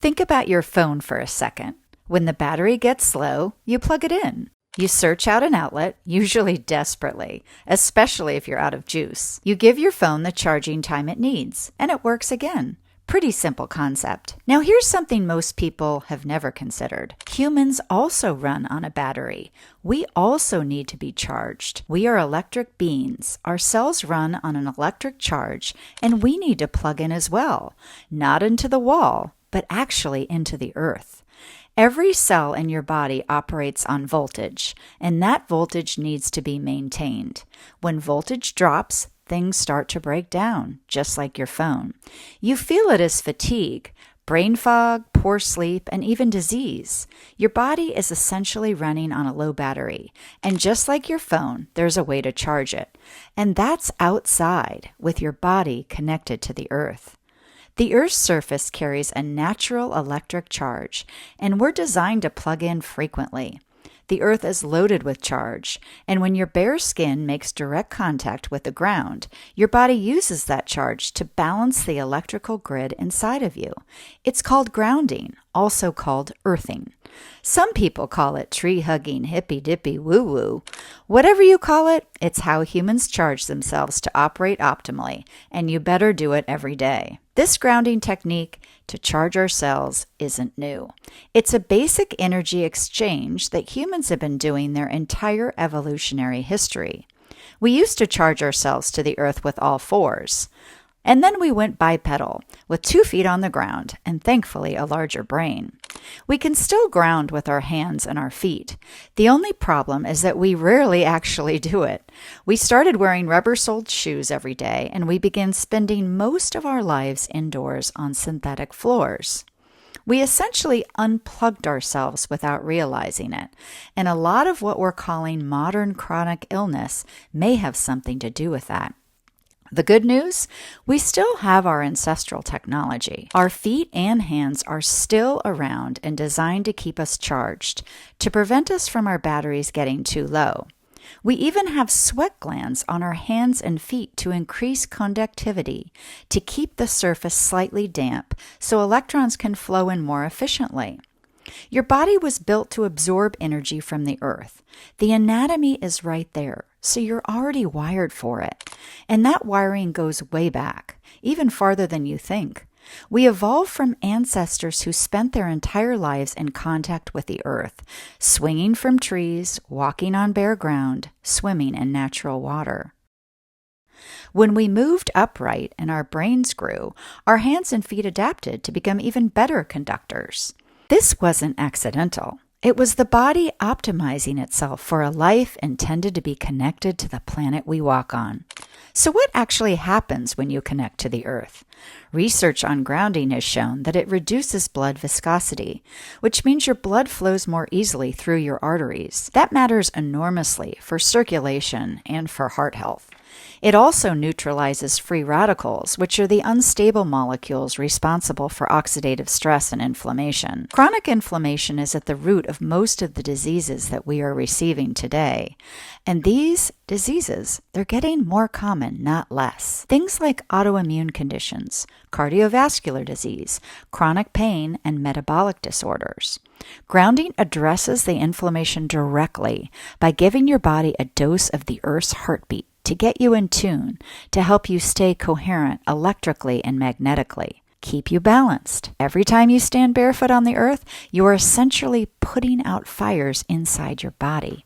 Think about your phone for a second. When the battery gets low, you plug it in. You search out an outlet, usually desperately, especially if you're out of juice. You give your phone the charging time it needs, and it works again. Pretty simple concept. Now here's something most people have never considered. Humans also run on a battery. We also need to be charged. We are electric beings. Our cells run on an electric charge, and we need to plug in as well. Not into the wall, but actually into the earth. Every cell in your body operates on voltage, and that voltage needs to be maintained. When voltage drops, things start to break down, just like your phone. You feel it as fatigue, brain fog, poor sleep, and even disease. Your body is essentially running on a low battery, and just like your phone, there's a way to charge it. And that's outside, with your body connected to the earth. The Earth's surface carries a natural electric charge, and we're designed to plug in frequently. The Earth is loaded with charge, and when your bare skin makes direct contact with the ground, your body uses that charge to balance the electrical grid inside of you. It's called grounding, also called earthing. Some people call it tree-hugging, hippy-dippy, woo-woo. Whatever you call it, it's how humans charge themselves to operate optimally, and you better do it every day. This grounding technique to charge our cells isn't new. It's a basic energy exchange that humans have been doing their entire evolutionary history. We used to charge ourselves to the earth with all fours. And then we went bipedal, with 2 feet on the ground, and thankfully a larger brain. We can still ground with our hands and our feet. The only problem is that we rarely actually do it. We started wearing rubber-soled shoes every day, and we began spending most of our lives indoors on synthetic floors. We essentially unplugged ourselves without realizing it, and a lot of what we're calling modern chronic illness may have something to do with that. The good news? We still have our ancestral technology. Our feet and hands are still around and designed to keep us charged, to prevent us from our batteries getting too low. We even have sweat glands on our hands and feet to increase conductivity, to keep the surface slightly damp so electrons can flow in more efficiently. Your body was built to absorb energy from the earth. The anatomy is right there, so you're already wired for it. And that wiring goes way back, even farther than you think. We evolved from ancestors who spent their entire lives in contact with the earth, swinging from trees, walking on bare ground, swimming in natural water. When we moved upright and our brains grew, our hands and feet adapted to become even better conductors. This wasn't accidental. It was the body optimizing itself for a life intended to be connected to the planet we walk on. So what actually happens when you connect to the earth? Research on grounding has shown that it reduces blood viscosity, which means your blood flows more easily through your arteries. That matters enormously for circulation and for heart health. It also neutralizes free radicals, which are the unstable molecules responsible for oxidative stress and inflammation. Chronic inflammation is at the root of most of the diseases that we are receiving today. And these diseases, they're getting more common, not less. Things like autoimmune conditions, cardiovascular disease, chronic pain, and metabolic disorders. Grounding addresses the inflammation directly by giving your body a dose of the Earth's heartbeat to get you in tune, to help you stay coherent electrically and magnetically. Keep you balanced. Every time you stand barefoot on the earth, you are essentially putting out fires inside your body.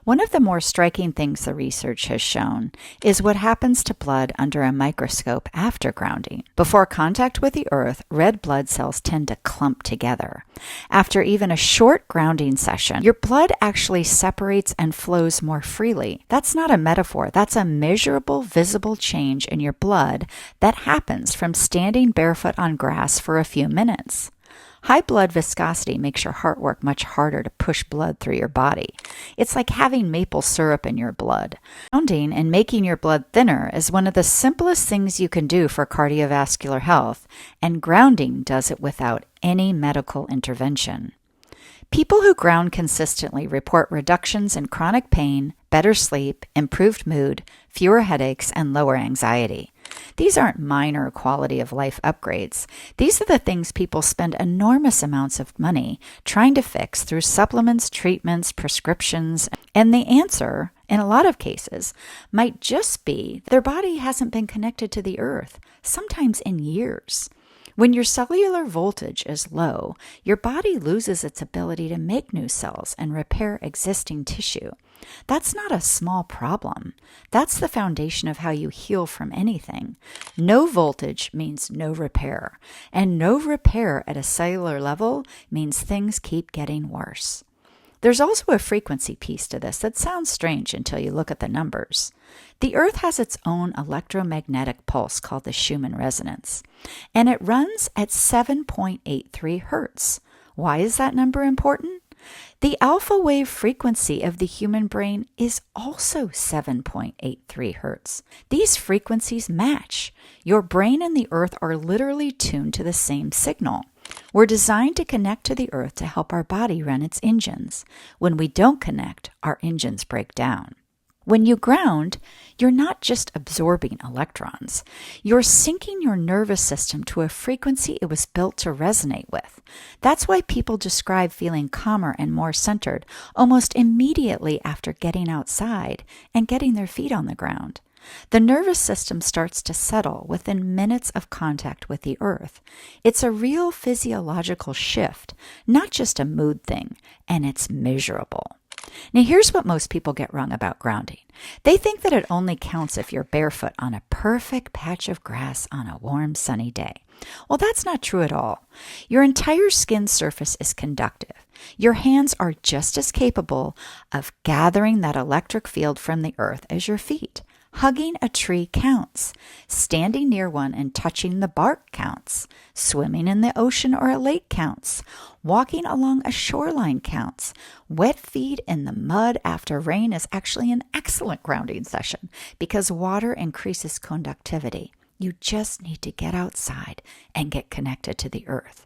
One of the more striking things the research has shown is what happens to blood under a microscope after grounding. Before contact with the earth, red blood cells tend to clump together. After even a short grounding session, your blood actually separates and flows more freely. That's not a metaphor. That's a measurable, visible change in your blood that happens from standing barefoot on grass for a few minutes. High blood viscosity makes your heart work much harder to push blood through your body. It's like having maple syrup in your blood. Grounding and making your blood thinner is one of the simplest things you can do for cardiovascular health, and grounding does it without any medical intervention. People who ground consistently report reductions in chronic pain, better sleep, improved mood, fewer headaches, and lower anxiety. These aren't minor quality of life upgrades. These are the things people spend enormous amounts of money trying to fix through supplements, treatments, prescriptions, and the answer, in a lot of cases, might just be their body hasn't been connected to the earth, sometimes in years. When your cellular voltage is low, your body loses its ability to make new cells and repair existing tissue. That's not a small problem. That's the foundation of how you heal from anything. No voltage means no repair, and no repair at a cellular level means things keep getting worse. There's also a frequency piece to this that sounds strange until you look at the numbers. The Earth has its own electromagnetic pulse called the Schumann resonance, and it runs at 7.83 hertz. Why is that number important? The alpha wave frequency of the human brain is also 7.83 hertz. These frequencies match. Your brain and the Earth are literally tuned to the same signal. We're designed to connect to the Earth to help our body run its engines. When we don't connect, our engines break down. When you ground, you're not just absorbing electrons. You're syncing your nervous system to a frequency it was built to resonate with. That's why people describe feeling calmer and more centered almost immediately after getting outside and getting their feet on the ground. The nervous system starts to settle within minutes of contact with the earth. It's a real physiological shift, not just a mood thing, and it's measurable. Now, here's what most people get wrong about grounding. They think that it only counts if you're barefoot on a perfect patch of grass on a warm, sunny day. Well, that's not true at all. Your entire skin surface is conductive. Your hands are just as capable of gathering that electric field from the earth as your feet. Hugging a tree counts. Standing near one and touching the bark counts. Swimming in the ocean or a lake counts. Walking along a shoreline counts. Wet feet in the mud after rain is actually an excellent grounding session because water increases conductivity. You just need to get outside and get connected to the earth.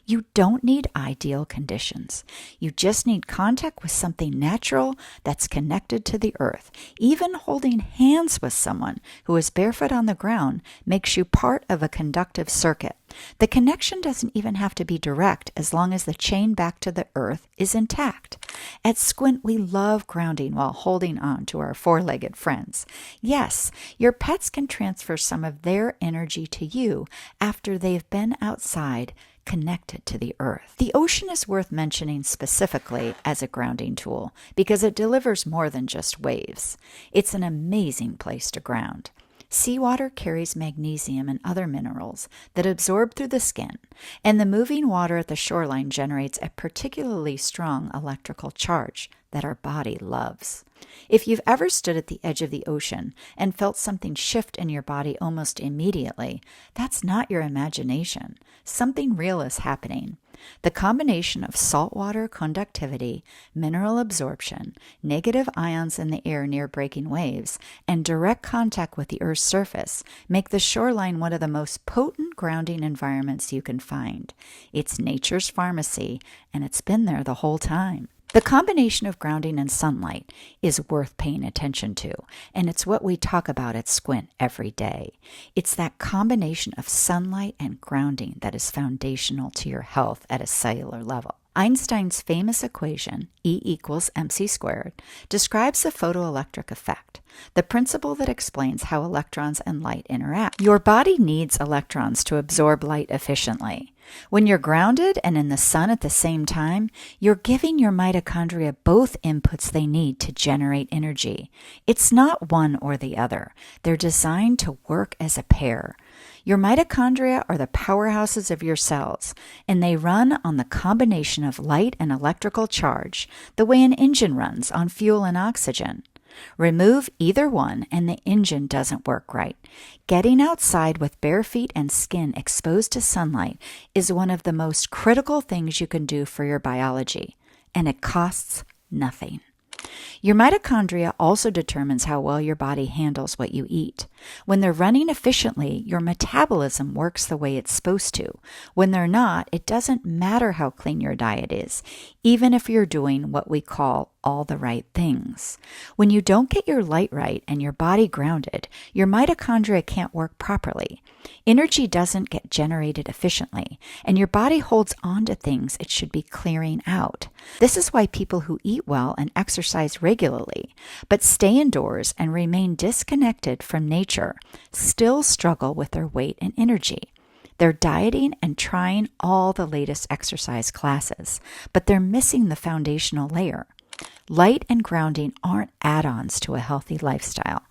You don't need ideal conditions. You just need contact with something natural that's connected to the earth. Even holding hands with someone who is barefoot on the ground makes you part of a conductive circuit. The connection doesn't even have to be direct as long as the chain back to the earth is intact. At Squint, we love grounding while holding on to our four-legged friends. Yes, your pets can transfer some of their energy to you after they've been outside connected to the earth. The ocean is worth mentioning specifically as a grounding tool because it delivers more than just waves. It's an amazing place to ground. Seawater carries magnesium and other minerals that absorb through the skin, and the moving water at the shoreline generates a particularly strong electrical charge that our body loves. If you've ever stood at the edge of the ocean and felt something shift in your body almost immediately, that's not your imagination. Something real is happening. The combination of saltwater conductivity, mineral absorption, negative ions in the air near breaking waves, and direct contact with the Earth's surface make the shoreline one of the most potent grounding environments you can find. It's nature's pharmacy, and it's been there the whole time. The combination of grounding and sunlight is worth paying attention to, and it's what we talk about at Squint every day. It's that combination of sunlight and grounding that is foundational to your health at a cellular level. Einstein's famous equation, E equals mc squared, describes the photoelectric effect, the principle that explains how electrons and light interact. Your body needs electrons to absorb light efficiently. When you're grounded and in the sun at the same time, you're giving your mitochondria both inputs they need to generate energy. It's not one or the other. They're designed to work as a pair. Your mitochondria are the powerhouses of your cells, and they run on the combination of light and electrical charge, the way an engine runs on fuel and oxygen. Remove either one and the engine doesn't work right. Getting outside with bare feet and skin exposed to sunlight is one of the most critical things you can do for your biology, and it costs nothing. Your mitochondria also determines how well your body handles what you eat. When they're running efficiently, your metabolism works the way it's supposed to. When they're not, it doesn't matter how clean your diet is, even if you're doing what we call all the right things. When you don't get your light right and your body grounded, your mitochondria can't work properly. Energy doesn't get generated efficiently, and your body holds on to things it should be clearing out. This is why people who eat well and exercise regularly, but stay indoors and remain disconnected from nature, still struggle with their weight and energy. They're dieting and trying all the latest exercise classes, but they're missing the foundational layer. Light and grounding aren't add-ons to a healthy lifestyle.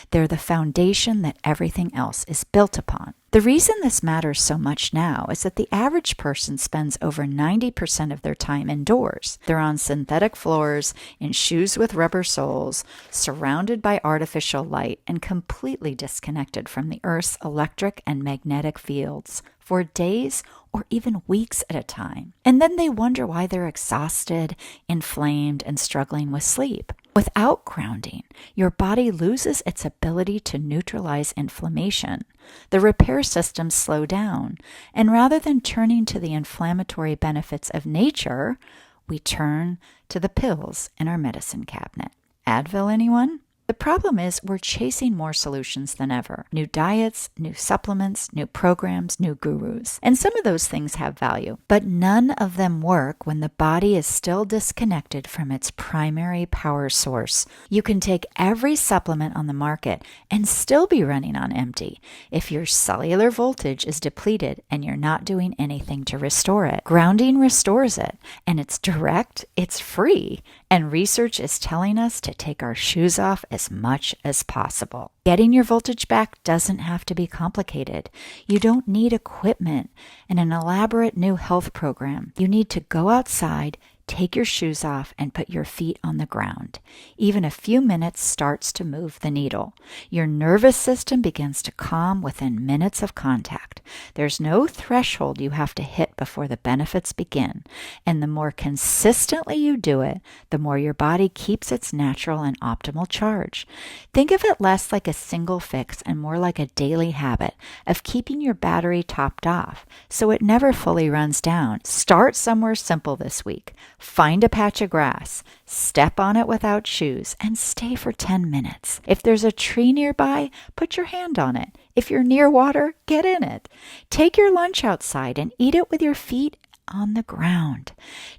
They're the foundation that everything else is built upon. The reason this matters so much now is that the average person spends over 90% of their time indoors. They're on synthetic floors, in shoes with rubber soles, surrounded by artificial light, and completely disconnected from the Earth's electric and magnetic fields for days or even weeks at a time. And then they wonder why they're exhausted, inflamed, and struggling with sleep. Without grounding, your body loses its ability to neutralize inflammation. The repair systems slow down, and rather than turning to the inflammatory benefits of nature, we turn to the pills in our medicine cabinet. Advil, anyone? The problem is we're chasing more solutions than ever. New diets, new supplements, new programs, new gurus. And some of those things have value, but none of them work when the body is still disconnected from its primary power source. You can take every supplement on the market and still be running on empty if your cellular voltage is depleted and you're not doing anything to restore it. Grounding restores it, and it's direct, it's free, and research is telling us to take our shoes off as much as possible. Getting your voltage back doesn't have to be complicated. You don't need equipment and an elaborate new health program. You need to go outside, take your shoes off, and put your feet on the ground. Even a few minutes starts to move the needle. Your nervous system begins to calm within minutes of contact. There's no threshold you have to hit before the benefits begin. And the more consistently you do it, the more your body keeps its natural and optimal charge. Think of it less like a single fix and more like a daily habit of keeping your battery topped off so it never fully runs down. Start somewhere simple this week. Find a patch of grass, step on it without shoes, and stay for 10 minutes. If there's a tree nearby, put your hand on it. If you're near water, get in it. Take your lunch outside and eat it with your feet on the ground.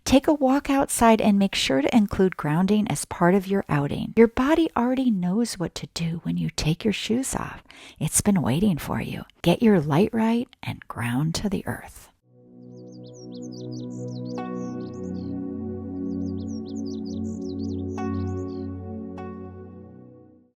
Take a walk outside and make sure to include grounding as part of your outing. Your body already knows what to do when you take your shoes off. It's been waiting for you. Get your light right and ground to the earth.